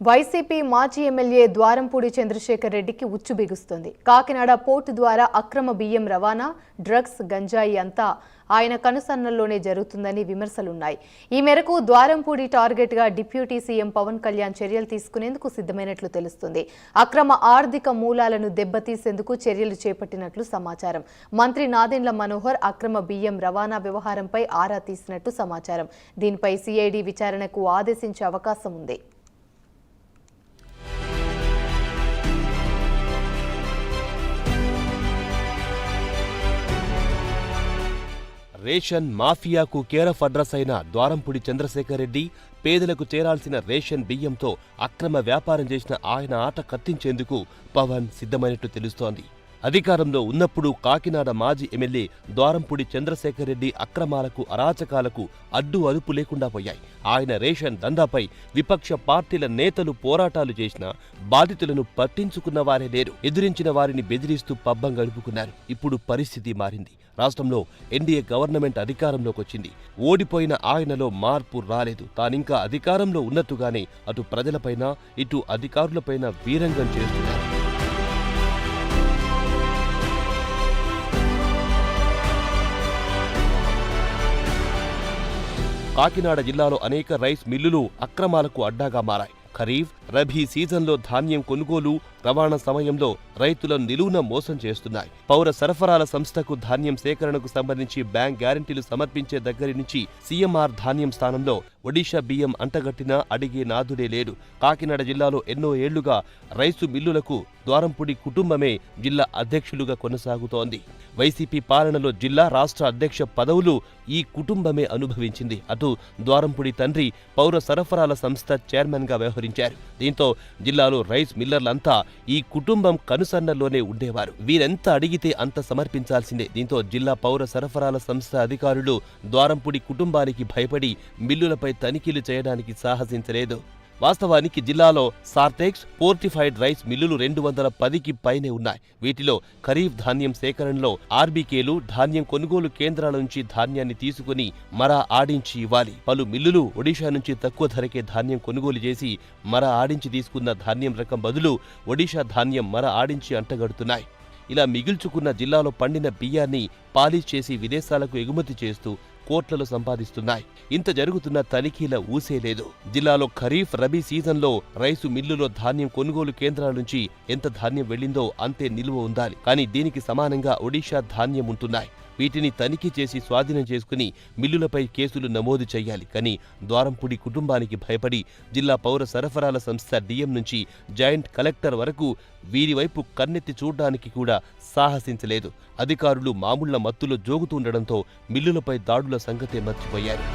YCP మాజీ MLA Dwarampudi Chandrasekhar రెడ్డికి ఉచ్చు బిగుస్తుంది. కాకినాడ పోర్టు ద్వారా అక్రమ బియ్యం రవాణా, డ్రగ్స్, గంజాయి అంతా ఆయన కనుసన్నల్లోనే జరుగుతుందని విమర్శలున్నాయి. ఈ మేరకు ద్వారంపూడి టార్గెట్గా డిప్యూటీ సీఎం పవన్ కళ్యాణ్ చర్యలు తీసుకునేందుకు సిద్ధమైనట్లు తెలుస్తుంది. అక్రమ ఆర్థిక మూలాలను దెబ్బతీసేందుకు చర్యలు చేపట్టినట్లు సమాచారం. మంత్రి నాదెండ్ల మనోహర్ అక్రమ బియ్యం రవాణా వ్యవహారంపై ఆరా తీసినట్టు సమాచారం. దీనిపై సిఐడి విచారణకు ఆదేశించే అవకాశం ఉంది. రేషన్ మాఫియాకు కేరఫ్ అడ్రస్ అయిన ద్వారంపూడి చంద్రశేఖర్ రెడ్డి పేదలకు చేరాల్సిన రేషన్ బియ్యంతో అక్రమ వ్యాపారం చేసిన ఆయన ఆట కత్తించేందుకు పవన్ సిద్ధమైనట్టు తెలుస్తోంది. అధికారంలో ఉన్నప్పుడు కాకినాడ మాజీ ఎమ్మెల్యే ద్వారంపూడి చంద్రశేఖర్ రెడ్డి అక్రమాలకు, అరాచకాలకు అడ్డు అదుపు లేకుండా పోయాయి. ఆయన రేషన్ దందాపై విపక్ష పార్టీల నేతలు పోరాటాలు చేసినా బాధితులను పట్టించుకున్న వారే లేరు. ఎదిరించిన వారిని బెదిరిస్తూ పబ్బం గడుపుకున్నారు. ఇప్పుడు పరిస్థితి మారింది. రాష్ట్రంలో ఎన్డీఏ గవర్నమెంట్ అధికారంలోకి వచ్చింది. ఓడిపోయిన ఆయనలో మార్పు రాలేదు. తానింకా అధికారంలో ఉన్నట్టుగానే అటు ప్రజలపైన, ఇటు అధికారులపైన వీరంగం చేస్తున్నారు. కాకినాడ జిల్లాలో అనేక రైస్ మిల్లులు అక్రమాలకు అడ్డాగా మారాయి. ఖరీఫ్, రబీ సీజన్లో ధాన్యం కొనుగోలు, రవాణా సమయంలో రైతులను నిలువున మోసం చేస్తున్నాయి. పౌర సరఫరాల సంస్థకు ధాన్యం సేకరణకు సంబంధించి బ్యాంక్ గ్యారంటీలు సమర్పించే దగ్గరి నుంచి సీఎంఆర్ ధాన్యం స్థానంలో ఒడిషా బియ్యం అంటగట్టినా అడిగే నాదుడే లేడు. కాకినాడ జిల్లాలో ఎన్నో ఏళ్లుగా రైసు మిల్లులకు ద్వారంపూడి కుటుంబమే జిల్లా అధ్యక్షులుగా కొనసాగుతోంది. వైసీపీ పాలనలో జిల్లా, రాష్ట్ర అధ్యక్ష పదవులు ఈ కుటుంబమే అనుభవించింది. అటు ద్వారంపూడి తండ్రి పౌర సరఫరాల సంస్థ చైర్మన్ గా వ్యవహరించారు. దీంతో జిల్లాలో రైస్ మిల్లర్లంతా ఈ కుటుంబం కనుసన్నల్లోనే ఉండేవారు. వీరెంత అడిగితే అంత సమర్పించాల్సిందే. దీంతో జిల్లా పౌర సరఫరాల సంస్థ అధికారులు ద్వారంపూడి కుటుంబానికి భయపడి మిల్లులపై తనిఖీలు చేయడానికి సాహసించలేదు. వాస్తవానికి జిల్లాలో సార్టెక్స్, పోర్టిఫైడ్ రైస్ మిల్లులు 210కి పైనే ఉన్నాయి. వీటిలో ఖరీఫ్ ధాన్యం సేకరణలో ఆర్బీకేలు, ధాన్యం కొనుగోలు కేంద్రాల నుంచి ధాన్యాన్ని తీసుకుని మరా ఆడించి ఇవ్వాలి. పలు మిల్లులు ఒడిషా నుంచి తక్కువ ధరకే ధాన్యం కొనుగోలు చేసి మరా ఆడించి తీసుకున్న ధాన్యం రకం బదులు ఒడిషా ధాన్యం మర ఆడించి అంటగడుతున్నాయి. ఇలా మిగిల్చుకున్న జిల్లాలో పండిన బియ్యాన్ని పాలిష్ చేసి విదేశాలకు ఎగుమతి చేస్తూ కోట్లలో సంపాదిస్తున్నాయి. ఇంత జరుగుతున్న తనిఖీల ఊసే లేదు. జిల్లాలో ఖరీఫ్, రబీ సీజన్లో రైసు మిల్లులో ధాన్యం కొనుగోలు కేంద్రాల నుంచి ఎంత ధాన్యం వెళ్లిందో అంతే నిల్వ ఉండాలి. కానీ దీనికి సమానంగా ఒడిషా ధాన్యం ఉంటున్నాయి. వీటిని తనిఖీ చేసి స్వాధీనం చేసుకుని మిల్లులపై కేసులు నమోదు చేయాలి. కానీ ద్వారంపూడి కుటుంబానికి భయపడి జిల్లా పౌర సరఫరాల సంస్థ డిఎం నుంచి జాయింట్ కలెక్టర్ వరకు వీరి వైపు కన్నెత్తి చూడ్డానికి కూడా సాహసించలేదు. అధికారులు మామూళ్ల మత్తులో జోగుతుండడంతో మిల్లులపై దాడుల సంగతే మర్చిపోయారు.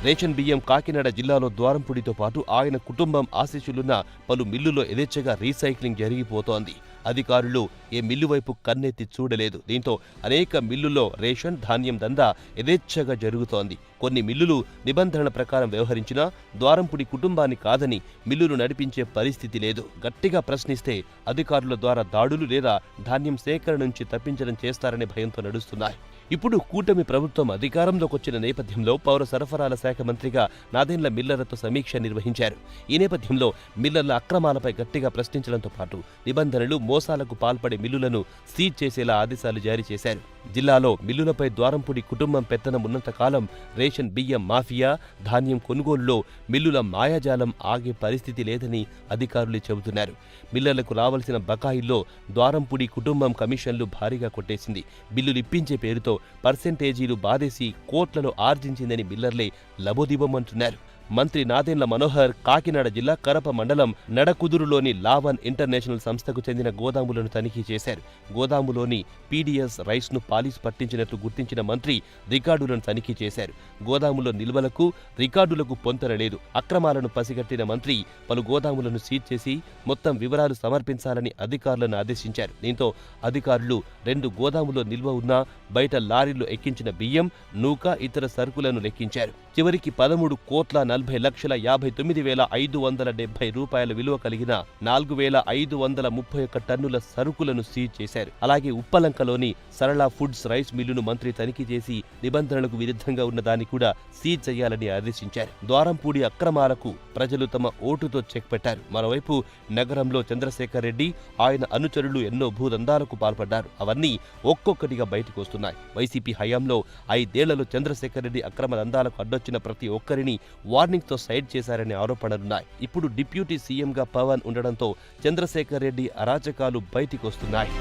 రేషన్ బియ్యం కాకినాడ జిల్లాలో ద్వారంపూడితో పాటు ఆయన కుటుంబం ఆశీస్సులున్న పలు మిల్లులో యథేచ్ఛగా రీసైక్లింగ్ జరిగిపోతోంది. అధికారులు ఏ మిల్లు వైపు కన్నెత్తి చూడలేదు. దీంతో అనేక మిల్లుల్లో రేషన్, ధాన్యం దందా యథేచ్ఛగా జరుగుతోంది. కొన్ని మిల్లులు నిబంధనల ప్రకారం వ్యవహరించినా ద్వారంపూడి కుటుంబాన్ని కాదని మిల్లులు నడిపించే పరిస్థితి లేదు. గట్టిగా ప్రశ్నిస్తే అధికారుల ద్వారా దాడులు లేదా ధాన్యం సేకరణ నుంచి తప్పించడం చేస్తారనే భయంతో నడుస్తున్నాయి. ఇప్పుడు కూటమి ప్రభుత్వం అధికారంలోకి వచ్చిన నేపథ్యంలో పౌర సరఫరాల శాఖ మంత్రిగా నాదెండ్ల మిల్లర్లతో సమీక్ష నిర్వహించారు. ఈ నేపథ్యంలో మిల్లర్ల అక్రమాలపై గట్టిగా ప్రశ్నించడంతో పాటు నిబంధనలు, మోసాలకు పాల్పడే మిల్లులను సీజ్ చేసేలా ఆదేశాలు జారీ చేశారు. జిల్లాలో మిల్లులపై ద్వారంపూడి కుటుంబం పెత్తనం ఉన్నంతకాలం రేషన్ బియ్యం మాఫియా, ధాన్యం కొనుగోలులో మిల్లుల మాయాజాలం ఆగే పరిస్థితి లేదని అధికారులు చెబుతున్నారు. మిల్లర్లకు రావాల్సిన బకాయిల్లో ద్వారంపూడి కుటుంబం కమిషన్లు భారీగా కొట్టేసింది. బిల్లులు ఇప్పించే పేరుతో పర్సెంటేజీలు బాధేసి కోట్లలో ఆర్జించిందని మిల్లర్లే లబోదిబమంటున్నారు. మంత్రి నాదెండ్ల మనోహర్ కాకినాడ జిల్లా కరప మండలం నడకుదురులోని లావన్ ఇంటర్నేషనల్ సంస్థకు చెందిన గోదాములను తనిఖీ చేశారు. గోదాములోని పీడీఎస్ రైస్ను పాలిష్ పట్టించినట్లు గుర్తించిన మంత్రి రికార్డులను తనిఖీ చేశారు. గోదాములో నిల్వలకు, రికార్డులకు పొంతన లేదు. అక్రమాలను పసిగట్టిన మంత్రి పలు గోదాములను సీజ్ చేసి మొత్తం వివరాలు సమర్పించాలని అధికారులను ఆదేశించారు. దీంతో అధికారులు 2 గోదాములో నిల్వ ఉన్న బయట లారీల్లో ఎక్కించిన బియ్యం, నూక, ఇతర సరుకులను లెక్కించారు. చివరికి 13 కోట్ల 40,59,570 రూపాయల విలువ కలిగిన 4,531 టన్నుల సరుకులను సీజ్ చేశారు. అలాగే ఉప్పలంకలోని సరళ ఫుడ్స్ రైస్ మిల్లును మంత్రి తనిఖీ చేసి నిబంధనలకు విరుద్ధంగా ఉన్నదాన్ని కూడా సీజ్ చేయాలని ఆదేశించారు. ద్వారంపూడి అక్రమాలకు ప్రజలు తమ ఓటుతో చెక్ పెట్టారు. మరోవైపు నగరంలో చంద్రశేఖర్ రెడ్డి, ఆయన అనుచరులు ఎన్నో భూదందాలకు పాల్పడ్డారు. అవన్నీ ఒక్కొక్కటిగా బయటకు వస్తున్నాయి. వైసీపీ హయాంలో 5 ఏళ్లలో చంద్రశేఖర్ రెడ్డి అక్రమ దందాలకు అడ్డొచ్చిన ప్రతి ఒక్కరిని వార్నింగ్తో సైడ్ చేశారనే ఆరోపణలున్నాయి. ఇప్పుడు డిప్యూటీ సీఎంగా పవన్ ఉండడంతో చంద్రశేఖర్ రెడ్డి అరాచకాలు బయటికొస్తున్నాయి.